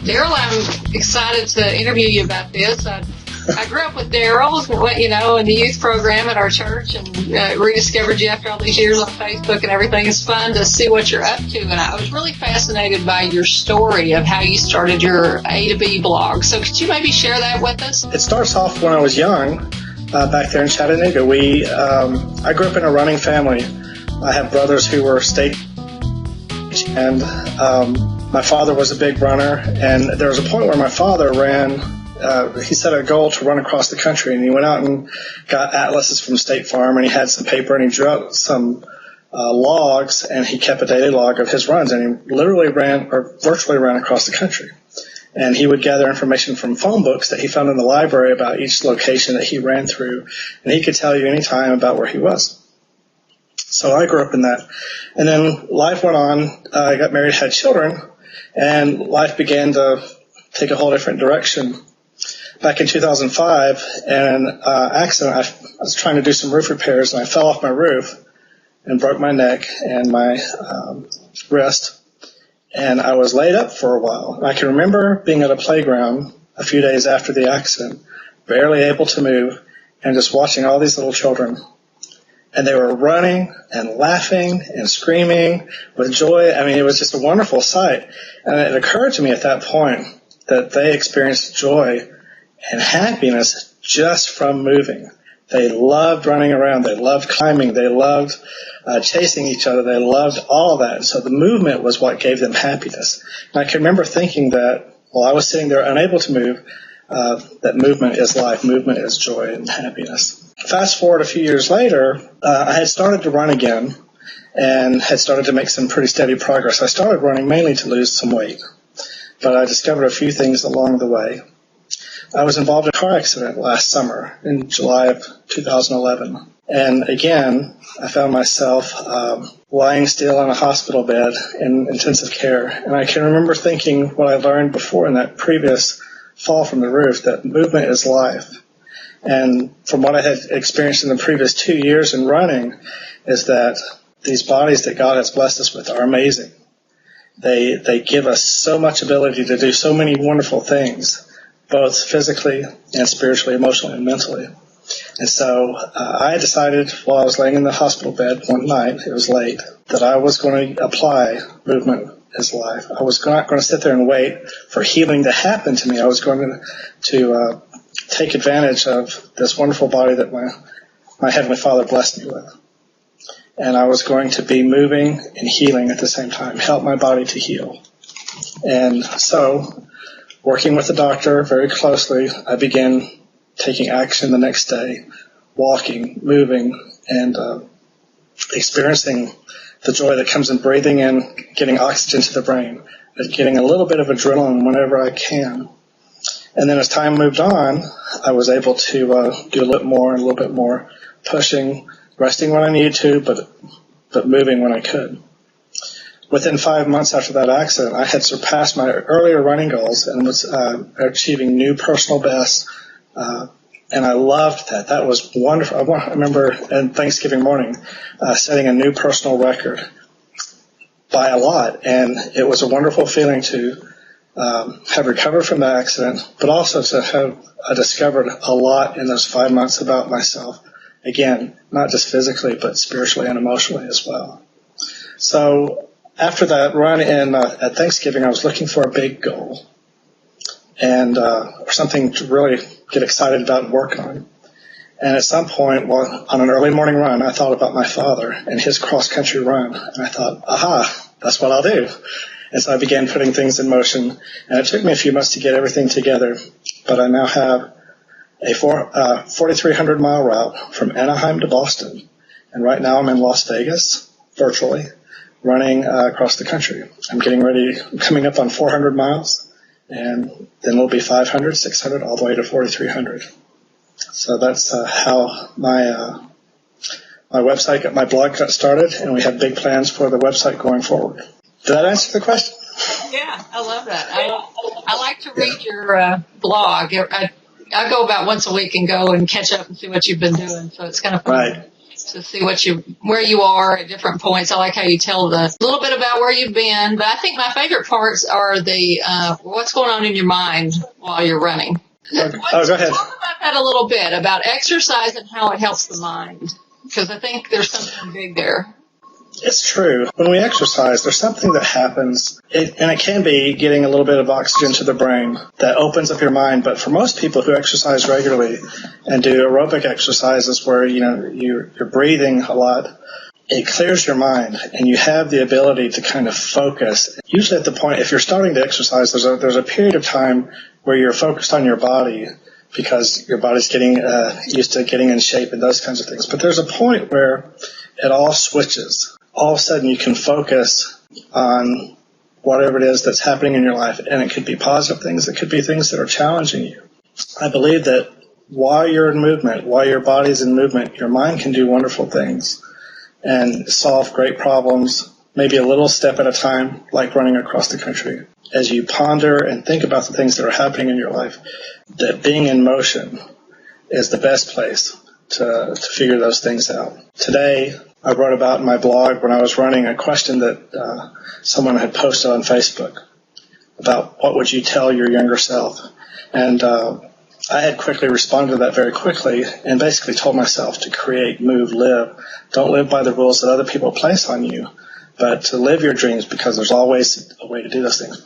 Daryl, I'm excited to interview you about this. I grew up with Daryl, in the youth program at our church, and rediscovered you after all these years on Facebook and everything. It's fun to see what you're up to, and I was really fascinated by your story of how you started your A to B blog. So could you maybe share that with us? It starts off when I was young, back there in Chattanooga. I grew up in a running family. I have brothers who were state, and my father was a big runner, and there was a point where my father ran. He set a goal to run across the country, and he went out and got atlases from State Farm, and he had some paper, and he drew out some logs, and he kept a daily log of his runs, and he literally virtually ran across the country. And he would gather information from phone books that he found in the library about each location that he ran through, and he could tell you any time about where he was. So I grew up in that. And then life went on. I got married, had children, and life began to take a whole different direction. Back in 2005, in an accident, I was trying to do some roof repairs, and I fell off my roof and broke my neck and my wrist, and I was laid up for a while. And I can remember being at a playground a few days after the accident, barely able to move, and just watching all these little children. And they were running and laughing and screaming with joy. I mean, it was just a wonderful sight. And it occurred to me at that point that they experienced joy and happiness just from moving. They loved running around. They loved climbing. They loved chasing each other. They loved all of that. So the movement was what gave them happiness. And I can remember thinking that while I was sitting there unable to move, that movement is life. Movement is joy and happiness. Fast forward a few years later, I had started to run again and had started to make some pretty steady progress. I started running mainly to lose some weight, but I discovered a few things along the way. I was involved in a car accident last summer in July of 2011. And again, I found myself lying still on a hospital bed in intensive care. And I can remember thinking what I learned before in that previous fall from the roof, that movement is life. And from what I had experienced in the previous 2 years in running is that these bodies that God has blessed us with are amazing. They give us so much ability to do so many wonderful things, both physically and spiritually, emotionally, and mentally. And so I decided while I was laying in the hospital bed one night, it was late, that I was going to apply movement as life. I was not going to sit there and wait for healing to happen to me. I was going to take advantage of this wonderful body that my Heavenly Father blessed me with. And I was going to be moving and healing at the same time, help my body to heal. And so, working with the doctor very closely, I began taking action the next day, walking, moving, and experiencing the joy that comes in breathing in, getting oxygen to the brain, and getting a little bit of adrenaline whenever I can. And then as time moved on, I was able to do a little bit more, pushing, resting when I needed to, but moving when I could. Within 5 months after that accident, I had surpassed my earlier running goals and was achieving new personal bests, and I loved that. That was wonderful. I remember on Thanksgiving morning setting a new personal record by a lot, and it was a wonderful feeling to have recovered from the accident, but also to have discovered a lot in those 5 months about myself. Again, not just physically, but spiritually and emotionally as well. So after that run at Thanksgiving, I was looking for a big goal and or something to really get excited about and work on. And at some point, on an early morning run, I thought about my father and his cross-country run. And I thought, aha, that's what I'll do. And so I began putting things in motion, and it took me a few months to get everything together. But I now have a 4,300-mile route from Anaheim to Boston. And right now I'm in Las Vegas, virtually, running across the country. I'm coming up on 400 miles, and then it'll be 500, 600, all the way to 4,300. So that's how my website, my blog got started, and we have big plans for the website going forward. Did that answer the question? Yeah, I love that. I like to read your blog. I go about once a week and go and catch up and see what you've been doing, so it's kind of fun. Right. to see where you are at different points. I like how you tell a little bit about where you've been, but I think my favorite parts are the what's going on in your mind while you're running. Go ahead. Talk about that a little bit, about exercise and how it helps the mind, because I think there's something big there. It's true. When we exercise, there's something that happens, and it can be getting a little bit of oxygen to the brain that opens up your mind. But for most people who exercise regularly and do aerobic exercises where, you're breathing a lot, it clears your mind and you have the ability to kind of focus. Usually at the point, if you're starting to exercise, there's a period of time where you're focused on your body because your body's getting used to getting in shape and those kinds of things. But there's a point where it all switches. All of a sudden you can focus on whatever it is that's happening in your life, and it could be positive things, it could be things that are challenging you. I believe that while you're in movement, while your body's in movement, your mind can do wonderful things and solve great problems, maybe a little step at a time, like running across the country. As you ponder and think about the things that are happening in your life, that being in motion is the best place to figure those things out. Today, I wrote about in my blog when I was running a question that someone had posted on Facebook about what would you tell your younger self. And I had quickly responded to that very quickly and basically told myself to create, move, live. Don't live by the rules that other people place on you, but to live your dreams, because there's always a way to do those things.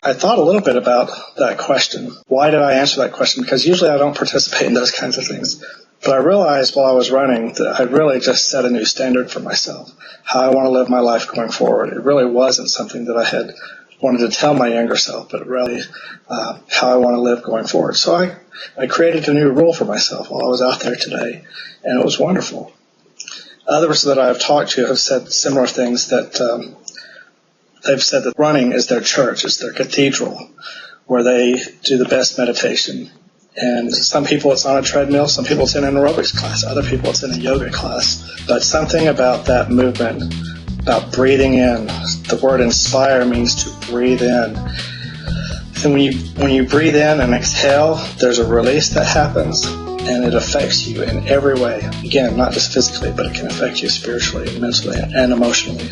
I thought a little bit about that question. Why did I answer that question? Because usually I don't participate in those kinds of things. But I realized while I was running that I really just set a new standard for myself, how I want to live my life going forward. It really wasn't something that I had wanted to tell my younger self, but really how I want to live going forward. So I created a new rule for myself while I was out there today, and it was wonderful. Others that I've talked to have said similar things, that they've said that running is their church, it's their cathedral, where they do the best meditation. And some people it's on a treadmill, some people it's in an aerobics class, other people it's in a yoga class. But something about that movement, about breathing in, the word inspire means to breathe in. And when you breathe in and exhale, there's a release that happens, and it affects you in every way. Again, not just physically, but it can affect you spiritually, mentally, and emotionally.